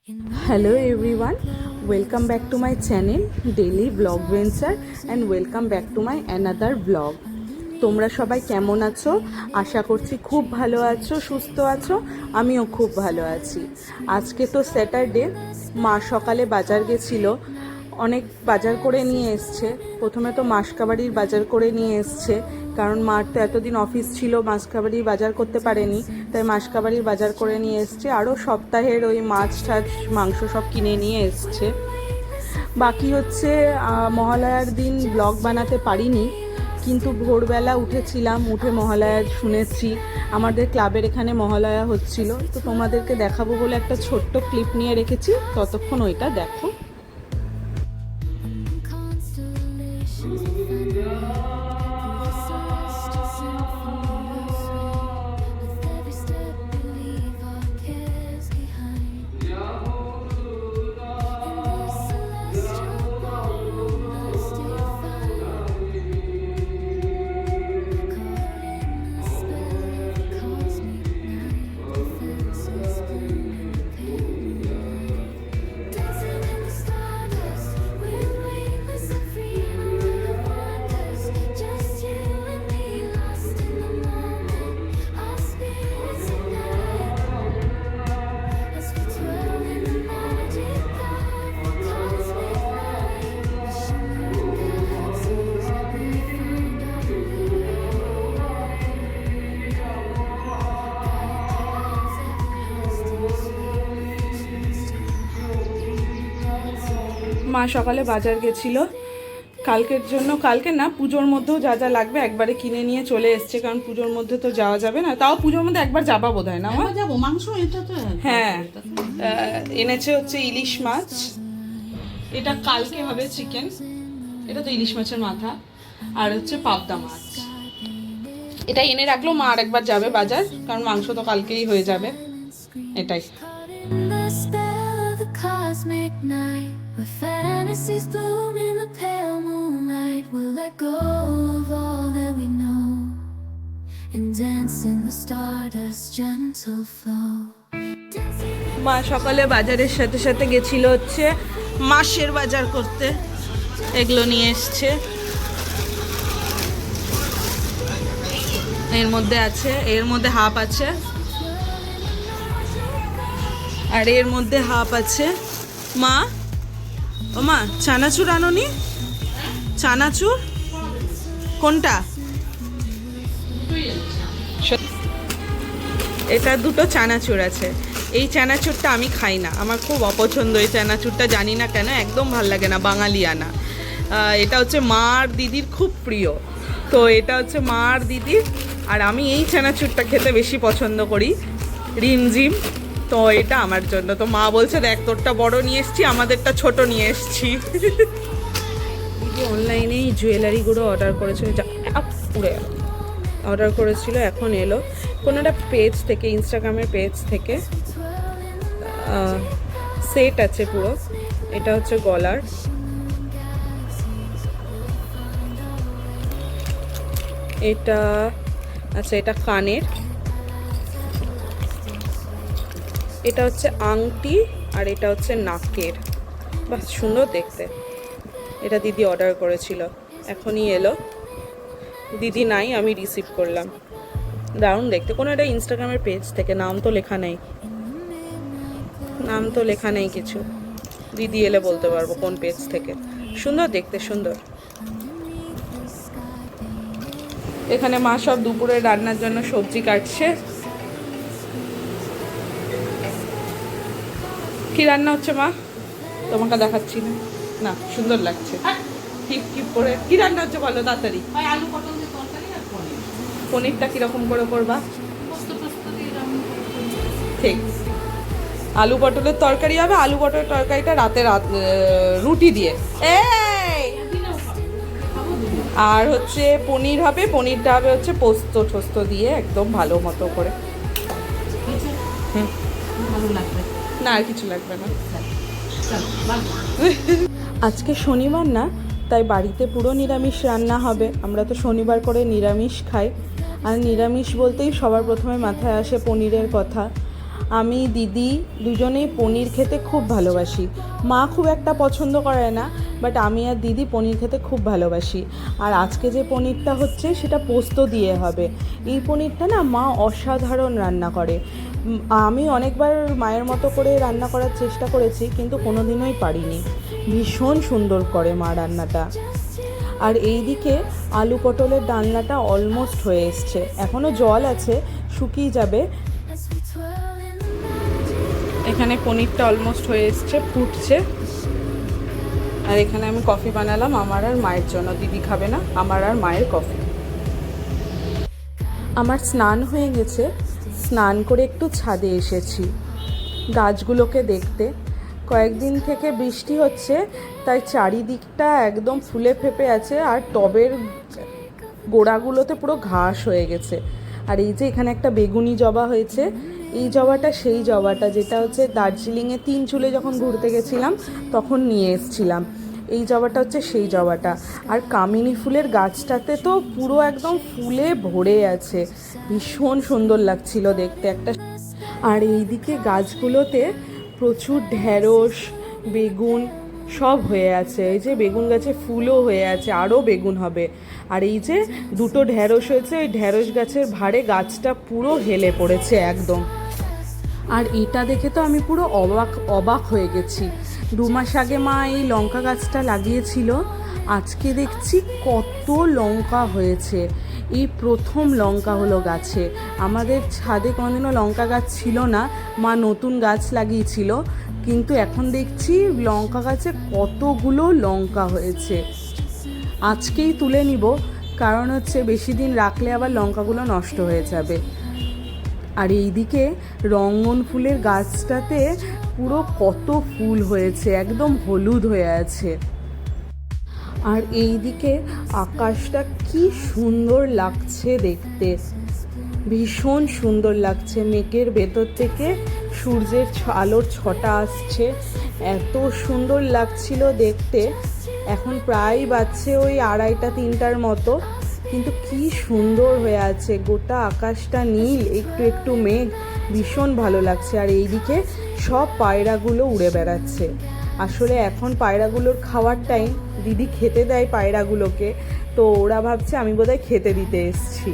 Hello everyone, welcome back to my channel Daily Vlog Venture and welcome back to my another vlog. তোমরা সবাই কেমন আছো? আশা করছি খুব ভালো আছো, সুস্থ আছো। আমিও খুব ভালো আছি। আজকে তো স্যাটারডে, মা সকালে বাজার গেছিল, অনেক বাজার করে নিয়ে এসছে। প্রথমে তো মাসকাবাড়ির বাজার করে নিয়ে এসছে, কারণ মার তো এতদিন অফিস ছিল, মাসকাবাড়ির বাজার করতে পারেনি, তাই মাসকাবাড়ির বাজার করে নিয়ে এসছে। আরও সপ্তাহের ওই মাছ টাছ মাংস সব কিনে নিয়ে এসছে। বাকি হচ্ছে মহালয়ার দিন ব্লগ বানাতে পারিনি, কিন্তু ভোরবেলা উঠেছিলাম, উঠে মহালয়া শুনেছি। আমাদের ক্লাবের এখানে মহালয়া হচ্ছিল, তো তোমাদেরকে দেখাবো বলে একটা ছোট্ট ক্লিপ নিয়ে রেখেছি, ততক্ষণ ওইটা দেখো। মা সকালে বাজার গেছিল কালকের জন্য, কালকে না পুজোর মধ্যেও যা যা লাগবে একবারে কিনে নিয়ে চলে এসছে, কারণ পুজোর মধ্যে তো যাওয়া যাবে না। তাও পুজোর মধ্যে একবার যাবা বোধ হয় না, যাবো মাংস এটা তো হ্যাঁ। এনেছে হচ্ছে ইলিশ মাছ, এটা কালকে হবে চিকেন, এটা তো ইলিশ মাছের মাথা, আর হচ্ছে পাবদা মাছ। এটা এনে রাখলো, মা আর একবার যাবে বাজার, কারণ মাংস তো কালকেই হয়ে যাবে। এটাই cosmic night where fantasies bloom in the pale moonlight. We'll let go of all that we know and dance in the stardust gentle flow. মা সকালে বাজারের সাথে সাথে গেছিল হচ্ছে মাছের বাজার করতে, এগুলো নিয়ে এসছে। এর মধ্যে আছে, এর মধ্যে হাফ আছে, আর এর মধ্যে হাফ আছে। মা, ও মা, চানাচুর আনোনি? চানাচুর কোনটা? এটা দুটো চানাচুর আছে। এই চানাচুরটা আমি খাই না, আমার খুব অপছন্দ এই চানাচুরটা, জানি না কেন, একদম ভাল লাগে না, বাঙালিয়ানা। এটা হচ্ছে মা আর দিদির খুব প্রিয়, তো এটা হচ্ছে মা আর দিদির, আর আমি এই চানাচুরটা খেতে বেশি পছন্দ করি, রিমঝিম। তো এটা আমার জন্য। তো মা বলছে দেখ তোরটা বড় নিয়ে এসছি, আমাদেরটা ছোট নিয়ে এসছি। দিদি অনলাইনেই জুয়েলারিগুলো অর্ডার করেছিল, পুড়ে গেল, অর্ডার করেছিল, এখন এলো কোনো একটা পেজ থেকে, ইনস্টাগ্রামের পেজ থেকে। সেট আছে পুরো, এটা হচ্ছে গলার, এটা আচ্ছা এটা কানের, এটা হচ্ছে আংটি, আর এটা হচ্ছে নাকের। বাহ সুন্দর দেখতে। এটা দিদি অর্ডার করেছিল, এখনই এলো। দিদি নাই, আমি রিসিভ করলাম। দারুণ দেখতে, কোনো একটা ইনস্টাগ্রামের পেজ থেকে, নাম তো লেখা নেই, নাম তো লেখা নেই কিছু। দিদি এলে বলতে পারবো কোন পেজ থেকে। সুন্দর দেখতে, সুন্দর। এখানে মা সব দুপুরে রান্নার জন্য সবজি কাটছে। কি রান্না হচ্ছে মা? তোমাকে দেখাচ্ছি না, না সুন্দর লাগছে। টিপ টিপ করে কি রান্না হচ্ছে বলো তাড়াতাড়ি। আলু পটল দিয়ে তরকারি আর পনির। পনিরটা কিরকম করে করবা? পোস্ত টোস্ত দিয়ে রান্না করব। ঠিক, আলু পটলের তরকারি হবে। আলু পটলের তরকারিটা রাতে রুটি দিয়ে, এই আর হচ্ছে পনির হবে, পনিরটা হবে হচ্ছে পোস্ত টোস্ত দিয়ে একদম ভালো মতো করে। ভালো লাগবে না আর কিছু লাগবে না। আজকে শনিবার না, তাই বাড়িতে পুরো নিরামিষ রান্না হবে। আমরা তো শনিবার করে নিরামিষ খাই, আর নিরামিষ বলতেই সবার প্রথমে মাথায় আসে পনিরের কথা। আমি দিদি দুজনেই পনির খেতে খুব ভালোবাসি। মা খুব একটা পছন্দ করে না, বাট আমি আর দিদি পনির খেতে খুব ভালোবাসি। আর আজকে যে পনিরটা হচ্ছে সেটা পোস্ত দিয়ে হবে। এই পনিরটা না মা অসাধারণ রান্না করে। আমি অনেকবার মায়ের মতো করে রান্না করার চেষ্টা করেছি, কিন্তু কোনোদিনই পারিনি। ভীষণ সুন্দর করে মা রান্নাটা। আর এইদিকে আলু পটলের ডালনাটা অলমোস্ট হয়ে এসছে, এখনও জল আছে, শুকিয়ে যাবে। as we twirl in the magic. এখানে পনিরটা অলমোস্ট হয়ে এসছে, ফুটছে। আর এখানে আমি কফি বানালাম আমার আর মায়ের জন্য, দিদি খাবে না, আমার আর মায়ের কফি। আমার স্নান হয়ে গেছে, স্নান করে একটু ছাদে এসেছি গাছগুলোকে দেখতে। কয়েকদিন থেকে বৃষ্টি হচ্ছে, তাই চারিদিকটা একদম ফুলে ফেপে আছে, আর টবের গোড়াগুলোতে পুরো ঘাস হয়ে গেছে। আর এই যে এখানে একটা বেগুনি জবা হয়েছে, এই জবাটা সেই জবাটা যেটা হচ্ছে দার্জিলিংয়ে 3 চুলে যখন ঘুরতে গেছিলাম তখন নিয়ে এসেছিলাম। এই জবাটা হচ্ছে সেই জবাটা। আর কামিনী ফুলের গাছটাতে তো পুরো একদম ফুলে ভরে আছে, ভীষণ সুন্দর লাগছিল দেখতে একটা। আর এইদিকে গাছগুলোতে প্রচুর ঢ্যাঁড়স, বেগুন সব হয়ে আছে। এই যে বেগুন গাছে ফুলও হয়ে আছে, আরও বেগুন হবে। আর এই যে 2টো ঢ্যাঁড়স হয়েছে, ওই ঢ্যাঁড়স গাছের ভারে গাছটা পুরো হেলে পড়েছে একদম। আর এটা দেখে তো আমি পুরো অবাক হয়ে গেছি। 2 মাস আগে মা এই লঙ্কা গাছটা লাগিয়েছিল, আজকে দেখছি কত লঙ্কা হয়েছে। এই প্রথম লঙ্কা হলো গাছে। আমাদের ছাদে কোনোদিনও লঙ্কা গাছ ছিল না, মা নতুন গাছ লাগিয়েছিল, কিন্তু এখন দেখছি লঙ্কা গাছে কতগুলো লঙ্কা হয়েছে। আজকেই তুলে নিব, কারণ হচ্ছে বেশি দিন রাখলে আবার লঙ্কাগুলো নষ্ট হয়ে যাবে। আর এইদিকে রঙ্গন ফুলের গাছটাতে পুরো কত ফুল হয়েছে, একদম হলুদ হয়ে আছে। আর এইদিকে আকাশটা কি সুন্দর লাগছে দেখতে, ভীষণ সুন্দর লাগছে। মেঘের ভেতর থেকে সূর্যের আলোর ছটা আসছে, এত সুন্দর লাগছিল দেখতে। এখন প্রায় বাজছে ওই 2:30-3টার মতো, কিন্তু কি সুন্দর হয়ে আছে, গোটা আকাশটা নীল, একটু একটু মেঘ, ভীষণ ভালো লাগছে। আর এইদিকে সব পায়রাগুলো উড়ে বেড়াচ্ছে। আসলে এখন পায়রাগুলোর খাওয়ার টাইম, দিদি খেতে দেয় পায়রাগুলোকে, তো ওরা ভাবছে আমি বোধহয় খেতে দিতে এসেছি,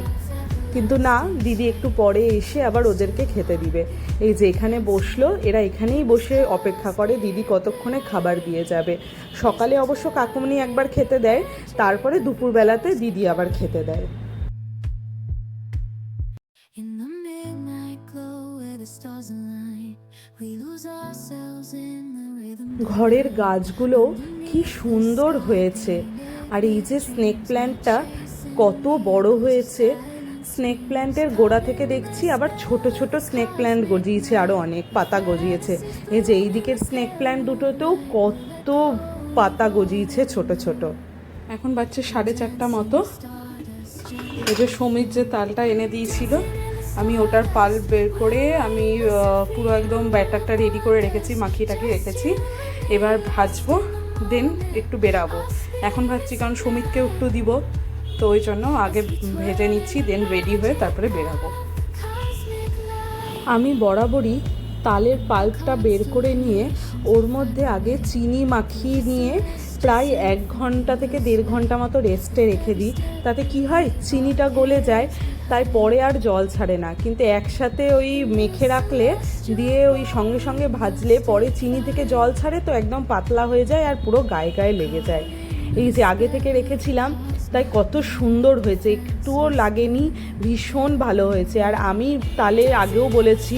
কিন্তু না, দিদি একটু পরে এসে আবার ওদেরকে খেতে দিবে। এই যে এখানে বসলো, এরা এখানেই বসে অপেক্ষা করে দিদি কতক্ষণে খাবার দিয়ে যাবে। সকালে অবশ্য কাকুমনি একবার খেতে দেয়, তারপরে দুপুরবেলাতে দিদি আবার খেতে দেয়। In the midnight glow where the stars align, we lose ourselves in the rhythm. ঘরের গাছগুলো কি সুন্দর হয়েছে। আর এই যে স্নেক প্ল্যান্টটা কত বড় হয়েছে। স্নেক প্ল্যান্টের গোড়া থেকে দেখছি আবার ছোট ছোট স্নেক প্ল্যান্ট গজিয়েছে, আরও অনেক পাতা গজিয়েছে। এই যে এই দিকের স্নেক প্ল্যান্ট দুটোতেও কত পাতা গজিয়েছে ছোট ছোট। এখন বাচ্চা 4:30 মতো। এই যে সমীর যে তালটা এনে দিয়েছিল, আমি ওটার পাল বের করে আমি পুরো একদম ব্যাটারটা রেডি করে রেখেছি, মাখিয়ে রেখেছি। এবার ভাজবো, দেন একটু বেরাবো। এখন ভাজছি কারণ সমীরকে একটু দিব, তো ওই জন্য আগে ভেজে নিচ্ছি, দেন রেডি হয়ে তারপরে বেরাবো। আমি বরাবরই তালের পাল্পটা বের করে নিয়ে ওর মধ্যে আগে চিনি মাখিয়ে নিয়ে প্রায় 1 ঘন্টা থেকে 1.5 ঘন্টা মতো রেস্টে রেখে দিই। তাতে কি হয়, চিনিটা গলে যায়, তাই পরে আর জল ছাড়ে না। কিন্তু একসাথে ওই মেখে রাখলে, দিয়ে ওই সঙ্গে সঙ্গে ভাজলে পরে চিনি থেকে জল ছাড়ে, তো একদম পাতলা হয়ে যায় আর পুরো গায়ে গায়ে লেগে যায়। এই যে আগে থেকে রেখেছিলাম, তাই কত সুন্দর হয়েছে, একটুও লাগেনি, ভীষণ ভালো হয়েছে। আর আমি তালের আগেও বলেছি,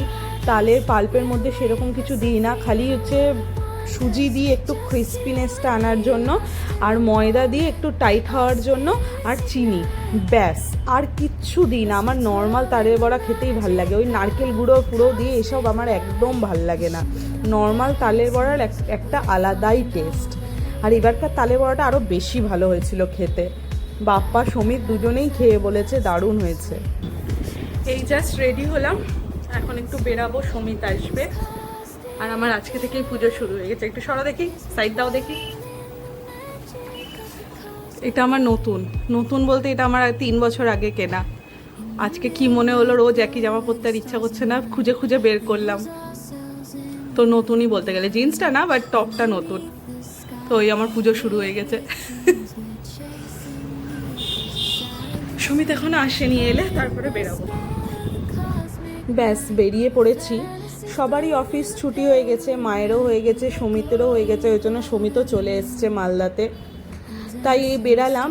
তালের পাল্পের মধ্যে সেরকম কিছু দিই না, খালি হচ্ছে সুজি দিয়ে একটু ক্রিস্পিনেসটা আনার জন্য, আর ময়দা দিয়ে একটু টাইট হওয়ার জন্য, আর চিনি, ব্যাস, আর কিচ্ছু দিই না। আমার নর্মাল তালের বড়া খেতেই ভাল লাগে, ওই নারকেল গুঁড়ো পুরো দিয়ে এসব আমার একদম ভাল লাগে না। নর্মাল তালের বড়ার একটা আলাদাই টেস্ট। আর এবারকার তালের বড়াটা আরও বেশি ভালো হয়েছিল খেতে। বাপ্পা সমীর দুজনেই খেয়ে বলেছে দারুণ হয়েছে। এই জাস্ট রেডি হলাম, এখন একটু বেরাবো, সমীর আসবে। আর আমার আজকে থেকেই পুজো শুরু হয়ে গেছে। একটু সরা দেখি, সাইড দাও দেখি। এটা আমার নতুন বলতে এটা আমার 3 বছর আগে কেনা। আজকে কি মনে হলো, রোজ একই জামা পরতে আর ইচ্ছা করছে না, খুঁজে খুঁজে বের করলাম। তো নতুনই বলতে গেলে, জিন্সটা না বাট টপটা নতুন। তো ওই আমার পুজো শুরু হয়ে গেছে। সুমিত এখনো আসেনি, এলে তারপরে বেরাবো। ব্যাস বেরিয়ে পড়েছি। সবারই অফিস ছুটি হয়ে গেছে, মায়েরও হয়ে গেছে, সুমিতেরও হয়ে গেছে, ওই জন্য সুমিতও চলে এসছে মালদাতে। তাই এই বেরালাম,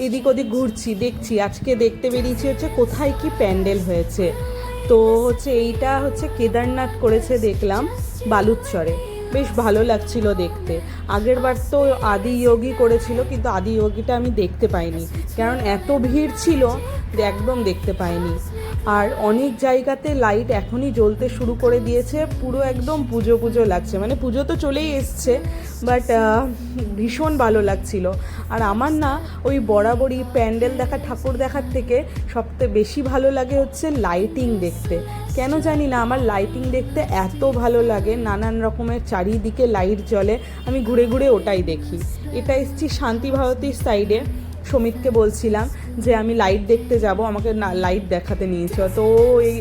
এদিক ওদিক ঘুরছি, দেখছি। আজকে দেখতে বেরিয়েছি হচ্ছে কোথায় কি প্যান্ডেল হয়েছে। তো হচ্ছে এইটা হচ্ছে কেদারনাথ করেছে দেখলাম বালুচরে, বেশ ভালো লাগছিল দেখতে। আগের বার তো আদি যোগী করেছিল, কিন্তু আদি যোগীটা আমি দেখতে পাইনি, কারণ এত ভিড় ছিল যে একদম দেখতে পাইনি। আর অনেক জায়গাতে লাইট এখনই জ্বলতে শুরু করে দিয়েছে, পুরো একদম পুজো পুজো লাগছে, মানে পুজো তো চলেই এসছে, বাট ভীষণ ভালো লাগছিল। আর আমার না ওই বরাবরই প্যান্ডেল দেখা, ঠাকুর দেখার থেকে সবথেকে বেশি ভালো লাগে হচ্ছে লাইটিং দেখতে। কেন জানি না, আমার লাইটিং দেখতে এত ভালো লাগে, নানান রকমের চারিদিকে লাইট জ্বলে, আমি ঘুরে ঘুরে ওটাই দেখি। এটা এসছি শান্তি ভারতীর সাইডে, সমিতকে বলছিলাম যে আমি লাইট দেখতে যাব, আমাকে না লাইট দেখাতে নিয়েছে, তো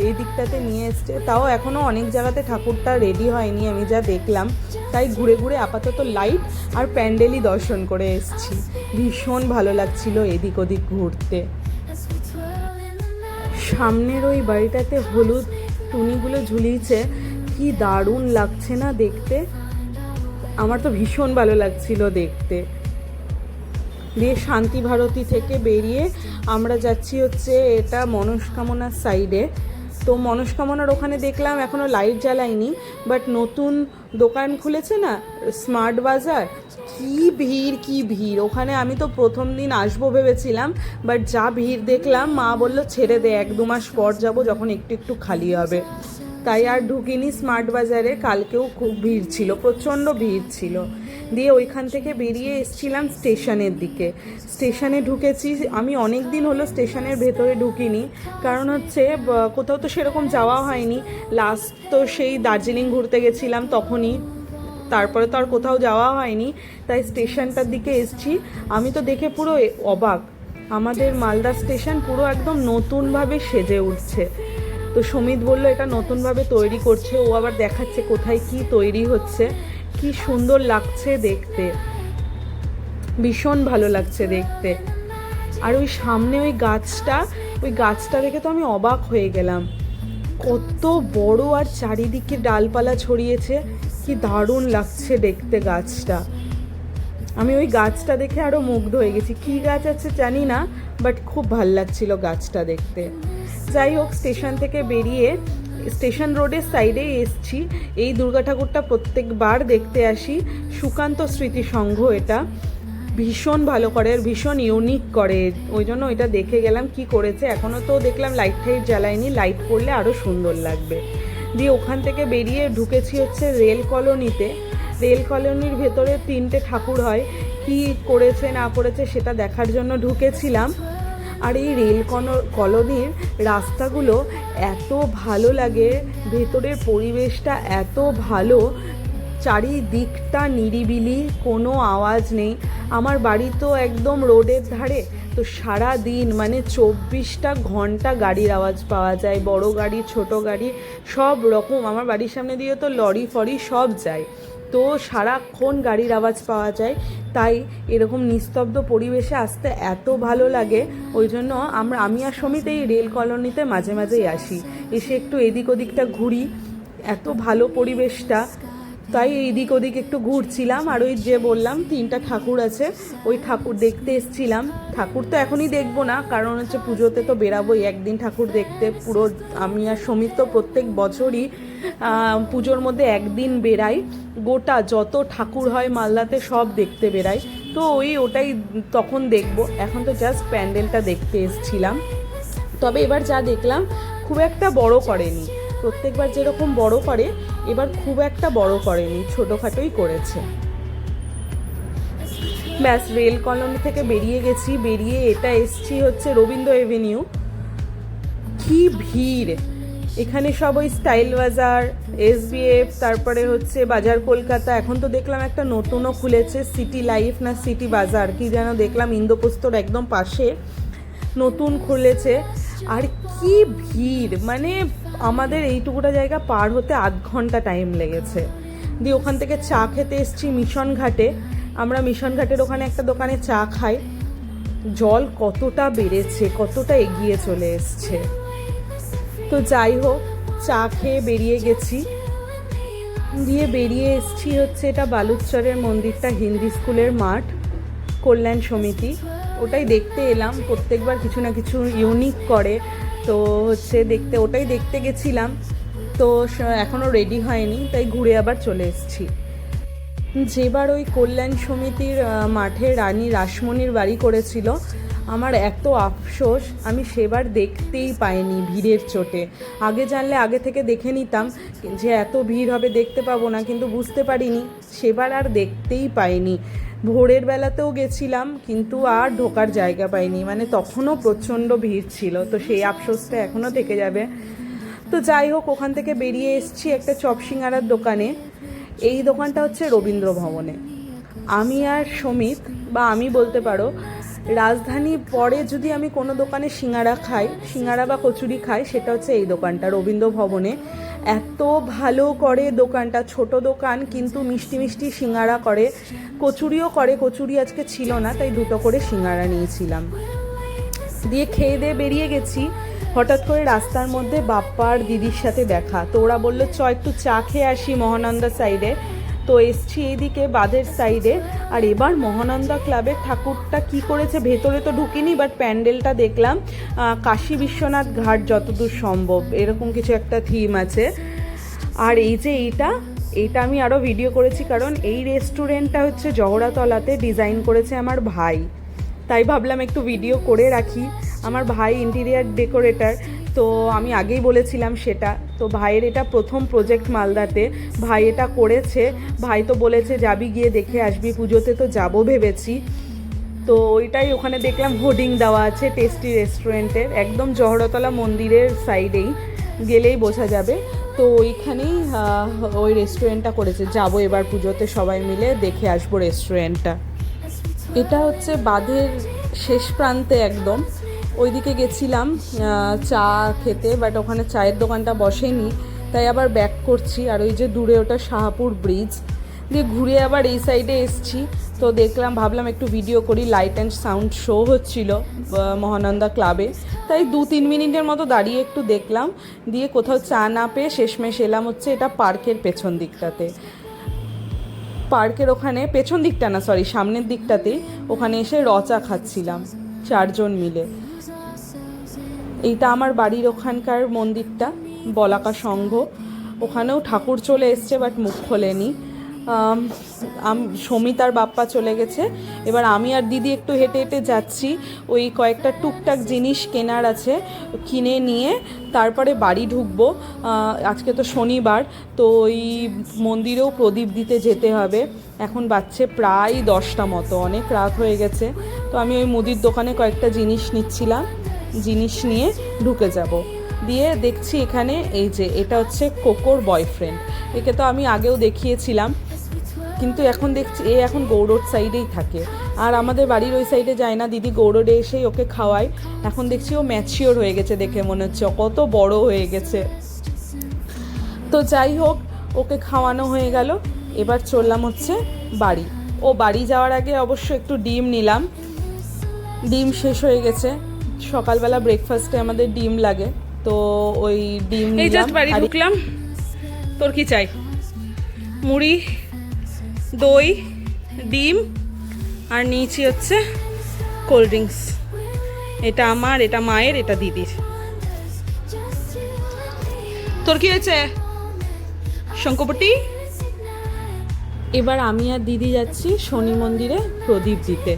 এই দিকটাতে নিয়ে এসছে। তাও এখনও অনেক জায়গাতে ঠাকুরটা রেডি হয়নি, আমি যা দেখলাম। তাই ঘুরে ঘুরে আপাতত লাইট আর প্যান্ডেলই দর্শন করে এসছি। ভীষণ ভালো লাগছিল এদিক ওদিক ঘুরতে। সামনের ওই বাড়িটাতে হলুদ টুনিগুলো ঝুলিয়েছে, কি দারুণ লাগছে না দেখতে, আমার তো ভীষণ ভালো লাগছিল দেখতে। দিয়ে শান্তি ভারতী থেকে বেরিয়ে আমরা যাচ্ছি হচ্ছে এটা মনস্কামনার সাইডে। তো মনস্কামনার ওখানে দেখলাম এখনও লাইট জ্বালায়নি, বাট নতুন দোকান খুলেছে না স্মার্ট বাজার, কি ভিড় কি ভিড় ওখানে। আমি তো প্রথম দিন আসবো ভেবেছিলাম, বাট যা ভিড় দেখলাম, মা বললো ছেড়ে দে, 1-2 মাস পর যাবো যখন একটু একটু খালি হবে। তাই আর ঢুকিনি স্মার্ট বাজারে। কালকেও খুব ভিড় ছিল, প্রচণ্ড ভিড় ছিল। দিয়ে ওইখান থেকে বেরিয়ে এসেছিলাম স্টেশনের দিকে। স্টেশনে ঢুকেছি, আমি অনেক দিন হলো স্টেশনের ভেতরে ঢুকিনি, কারণ হচ্ছে কোথাও তো সেরকম যাওয়া হয়নি। লাস্ট তো সেই দার্জিলিং ঘুরতে গেছিলাম তখনই, তারপরে তো আর কোথাও যাওয়া হয়নি। তাই স্টেশনটার দিকে এসেছি। আমি তো দেখে পুরো অবাক, আমাদের মালদা স্টেশন পুরো একদম নতুনভাবে সেজে উঠছে। তো সমিত বলল এটা নতুনভাবে তৈরি করছে, ও আবার দেখাচ্ছে কোথায় কি তৈরি হচ্ছে। কি সুন্দর লাগছে দেখতে, ভীষণ ভালো লাগছে দেখতে। আর ওই সামনে ওই গাছটা দেখে তো আমি অবাক হয়ে গেলাম, কত বড়, আর চারিদিকে ডালপালা ছড়িয়েছে, কি দারুণ লাগছে দেখতে গাছটা। আমি ওই গাছটা দেখে আরও মুগ্ধ হয়ে গেছি। কী গাছ আছে জানি না, বাট খুব ভাল লাগছিল গাছটা দেখতে। যাই হোক, স্টেশন থেকে বেরিয়ে স্টেশন রোডের সাইডে এসছি। এই দুর্গা ঠাকুরটা প্রত্যেকবার দেখতে আসি, সুকান্ত স্মৃতি সংঘ, এটা ভীষণ ভালো করে আর ভীষণ ইউনিক করে, ওই জন্য এটা দেখে গেলাম কি করেছে। এখনও তো দেখলাম লাইট টাইট জ্বালায়নি, লাইট পড়লে আরও সুন্দর লাগবে। দিয়ে ওখান থেকে বেরিয়ে ঢুকেছি হচ্ছে রেল কলোনিতে। রেল কলোনির ভেতরে 3টে ঠাকুর হয়, কি করেছে না করেছে সেটা দেখার জন্য ঢুকেছিলাম। আর এই রেল কলোনির রাস্তাগুলো এত ভালো লাগে, ভেতরের পরিবেশটা এত ভালো, চারিদিকটা নিরিবিলি, কোনো আওয়াজ নেই। আমার বাড়ি তো একদম রোডের ধারে, তো সারা দিন মানে 24টা ঘন্টা গাড়ির আওয়াজ পাওয়া যায়, বড় গাড়ি ছোট গাড়ি সব রকম। আমার বাড়ির সামনে দিয়ে তো লরি ফরি সব যায়, তো সারাক্ষণ গাড়ির আওয়াজ পাওয়া যায়। তাই এরকম নিস্তব্ধ পরিবেশে আসতে এত ভালো লাগে, ওই জন্য আমি আর সমিত এই রেল কলোনিতে মাঝে মাঝেই আসি, এসে একটু এদিক ওদিকটা ঘুরি, এত ভালো পরিবেশটা। তাই এইদিক ওদিক একটু ঘুরছিলাম। আর ওই যে বললাম 3টা ঠাকুর আছে, ওই ঠাকুর দেখতে এসছিলাম। ঠাকুর তো এখনই দেখবো না, কারণ হচ্ছে পুজোতে তো বেরাবোই একদিন ঠাকুর দেখতে। পুরো আমি আর সমিত তো প্রত্যেক বছরই পুজোর মধ্যে একদিন বেরাই, গোটা যত ঠাকুর হয় মালদাতে সব দেখতে বেরাই। তো ওটাই তখন দেখবো, এখন তো জাস্ট প্যান্ডেলটা দেখতে এসছিলাম। তবে এবার যা দেখলাম খুব একটা বড় করেনি, প্রত্যেকবার যেরকম বড় করে এবার খুব একটা বড় করেনি, ছোটোখাটোই করেছে। ব্যাস রেল কলোনি থেকে বেরিয়ে গেছি, বেরিয়ে এটা এসছি হচ্ছে রবীন্দ্র এভিনিউ। কি ভিড় এখানে, সব ওই স্টাইল বাজার, SBF, তারপরে হচ্ছে বাজার কলকাতা। এখন তো দেখলাম একটা নতুনও খুলেছে, সিটি লাইফ না সিটি বাজার কি যেন দেখলাম, ইন্দ্রপ্রস্থর একদম পাশে নতুন খুলেছে। আর কি ভিড়, মানে আমাদের এইটুকুটা জায়গা পার হতে আধ ঘন্টা টাইম লেগেছে। দিয়ে ওখান থেকে চা খেতে এসেছি মিশন ঘাটে। আমরা মিশন ঘাটের ওখানে একটা দোকানে চা খাই। জল কতটা বেড়েছে, কতটা এগিয়ে চলে এসছে। তো যাই হোক, চা খেয়ে বেরিয়ে গেছি। দিয়ে বেরিয়ে এসছি হচ্ছে, এটা বালুচরের মন্দিরটা, হিন্দি স্কুলের মাঠ, কল্যাণ সমিতি, ওটাই দেখতে এলাম। প্রত্যেকবার কিছু না কিছু ইউনিক করে, তো হচ্ছে ওটাই দেখতে গেছিলাম। তো এখনও রেডি হয়নি, তাই ঘুরে আবার চলে এসেছি। যেবার ওই কল্যাণ সমিতির মাঠে রানী রাসমণির বাড়ি করেছিল, আমার এত আফসোস আমি সেবার দেখতেই পাইনি ভিড়ের চোটে। আগে জানলে আগে থেকে দেখে নিতাম যে এত ভিড় হবে, দেখতে পাবো না, কিন্তু বুঝতে পারিনি, সেবার আর দেখতেই পাইনি। ভোরের বেলাতেও গেছিলাম কিন্তু আর ঢোকার জায়গা পাইনি, মানে তখনও প্রচণ্ড ভিড় ছিল। তো সেই আফসোসটা এখনও থেকে যাবে। তো যাই হোক, ওখান থেকে বেরিয়ে এসেছি একটা চপ সিঙ্গারার দোকানে। এই দোকানটা হচ্ছে রবীন্দ্র ভবনে। আমি আর সমিত, বা আমি বলতে পারো, রাজধানী পরে যদি আমি কোনো দোকানে সিঙ্গারা বা কচুরি খাই, সেটা হচ্ছে এই দোকানটা, রবীন্দ্র ভবনে। এত ভালো করে দোকানটা, ছোট দোকান কিন্তু মিষ্টি মিষ্টি সিঙ্গারা করে, কচুরিও করে। কচুরি আজকে ছিল না, তাই 2টো করে সিঙ্গারা নিয়েছিলাম। দিয়ে খেয়ে দিয়ে বেরিয়ে গেছি। হঠাৎ করে রাস্তার মধ্যে বাপ্পা আর দিদির সাথে দেখা, তো ওরা বললো একটু চা খেয়ে আসি মহানন্দা সাইডে। তো এসছি এইদিকে বাঁধের সাইডে। আর এবার মহানন্দা ক্লাবের ঠাকুরটা কি করেছে, ভেতরে তো ঢুকিনি, বাট প্যান্ডেলটা দেখলাম কাশী বিশ্বনাথ ঘাট যতদূর সম্ভব, এরকম কিছু একটা থিম আছে। আর এই যে এইটা আমি আরও ভিডিও করেছি, কারণ এই রেস্টুরেন্টটা হচ্ছে জহরাতলাতে ডিজাইন করেছে আমার ভাই, তাই ভাবলাম একটু ভিডিও করে রাখি। আমার ভাই ইন্টেরিয়ার ডেকোরেটর, তো আমি আগেই বলেছিলাম সেটা। তো ভাইয়ের এটা প্রথম প্রজেক্ট মালদাতে, ভাই এটা করেছে। ভাই তো বলেছে যাবি, গিয়ে দেখে আসবি, পুজোতে তো যাবো ভেবেছি। তো ওইটাই, ওখানে দেখলাম হোর্ডিং দেওয়া আছে টেস্টি রেস্টুরেন্টের, একদম জহরতলা মন্দিরের সাইডেই, গেলেই বোঝা যাবে। তো ওইখানেই ওই রেস্টুরেন্টটা করেছে। যাবো এবার পুজোতে সবাই মিলে দেখে আসবো রেস্টুরেন্টটা। এটা হচ্ছে বাঁধের শেষ প্রান্তে একদম, ওইদিকে গেছিলাম চা খেতে, বাট ওখানে চায়ের দোকানটা বসেনি, তাই আবার ব্যাক করছি। আর ওই যে দূরে ওটা শাহপুর ব্রিজ, দিয়ে ঘুরে আবার এই সাইডে এসছি। তো দেখলাম, ভাবলাম একটু ভিডিও করি। লাইট অ্যান্ড সাউন্ড শো হচ্ছিল মহানন্দা ক্লাবে, তাই 2-3 মিনিটের মতো দাঁড়িয়ে একটু দেখলাম। দিয়ে কোথাও চা না পেয়ে শেষমেশ এলাম হচ্ছে এটা পার্কের পেছন দিকটাতে। পার্কের ওখানে পেছন দিকটা না, সরি সামনের দিকটাতেই, ওখানে এসে চা খাচ্ছিলাম 4 জন মিলে। এইটা আমার বাড়ির ওখানকার মন্দিরটা, বলাকা সংঘ, ওখানেও ঠাকুর চলে এসছে, বাট মুখ খোলেনি। সমিত আর বাপ্পা চলে গেছে। এবার আমি আর দিদি একটু হেঁটে হেঁটে যাচ্ছি, ওই কয়েকটা টুকটাক জিনিস কেনার আছে, কিনে নিয়ে তারপরে বাড়ি ঢুকবো। আজকে তো শনিবার, তো ওই মন্দিরেও প্রদীপ দিতে যেতে হবে। এখন বাজছে প্রায় 10টা মতো, অনেক রাত হয়ে গেছে। তো আমি ওই মুদির দোকানে কয়েকটা জিনিস নিচ্ছিলাম, জিনিস নিয়ে ঢুকে যাব। দিয়ে দেখছি এখানে এই যে এটা হচ্ছে কোকোর বয়ফ্রেন্ড, একে তো আমি আগেও দেখিয়েছিলাম, কিন্তু এখন দেখছি এ এখন গৌড়োর সাইডেই থাকে, আর আমাদের বাড়ির ওই সাইডে যায় না। দিদি গৌড়োডে এসেই ওকে খাওয়ায়। এখন দেখছি ও ম্যাচিওর হয়ে গেছে, দেখে মনে হচ্ছে কত বড় হয়ে গেছে। তো যাই হোক, ওকে খাওয়ানো হয়ে গেল। এবার চললাম হচ্ছে বাড়ি। ও বাড়ি যাওয়ার আগে অবশ্য একটু ডিম নিলাম, ডিম শেষ হয়ে গেছে। সকালবেলা ব্রেকফাস্টে আমাদের ডিম লাগে, তো ওই ডিম নিলাম। এই জাস্ট বাড়ি ঢুকলাম। তোর কি চাই? মুড়ি, দই, ডিম, আর নিয়েছি হচ্ছে কোল্ড ড্রিঙ্কস। এটা আমার, এটা মায়ের, এটা দিদির। তোর কি হয়েছে শঙ্করপটি? এবার আমি আর দিদি যাচ্ছি শনি মন্দিরে প্রদীপ দিতে।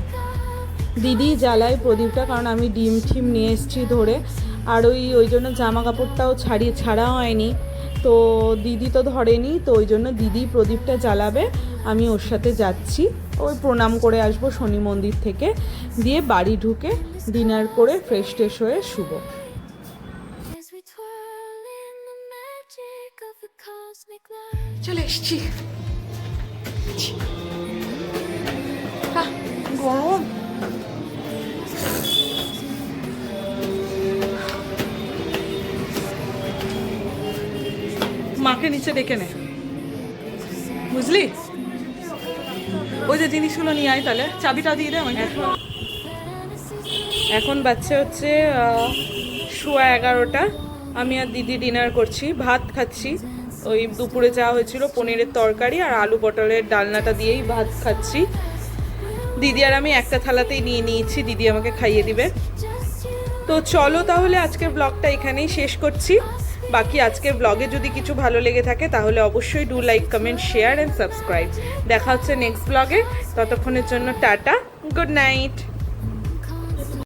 দিদি জ্বালায় প্রদীপটা, কারণ আমি ডিম ঠিম নিয়ে এসেছি ধরে, আর ওই জন্য জামা কাপড়টাও ছাড়া হয়নি, তো দিদি তো ধরেনি, তো ওই জন্য দিদি প্রদীপটা জ্বালাবে। আমি ওর সাথে যাচ্ছি, ওই প্রণাম করে আসবো শনি মন্দির থেকে, দিয়ে বাড়ি ঢুকে ডিনার করে ফ্রেশ ট্রেশ হয়ে শুবো। চলে এসছি। গরম। মাকে নিচে ডেকে নে, বুঝলি? ওই যে জিনিসগুলো নিয়ে আয়, তাহলে চাবিটা দিয়ে দে আমাকে। এখন বাচ্চা হচ্ছে 11:15। আমি আর দিদি ডিনার করছি, ভাত খাচ্ছি। ওই দুপুরে যা হয়েছিল পনিরের তরকারি আর আলু পটলের ডালনাটা দিয়েই ভাত খাচ্ছি। দিদি আর আমি একটা থালাতেই নিয়ে নিয়েছি, দিদি আমাকে খাইয়ে দিবে। তো চলো তাহলে আজকের ব্লগটা এখানেই শেষ করছি। বাকি আজকের ব্লগে যদি কিছু ভালো লেগে থাকে তাহলে অবশ্যই do like, comment, share and subscribe. দেখা হচ্ছে নেক্সট ব্লগে। ততক্ষণের জন্য টাটা, গুড নাইট।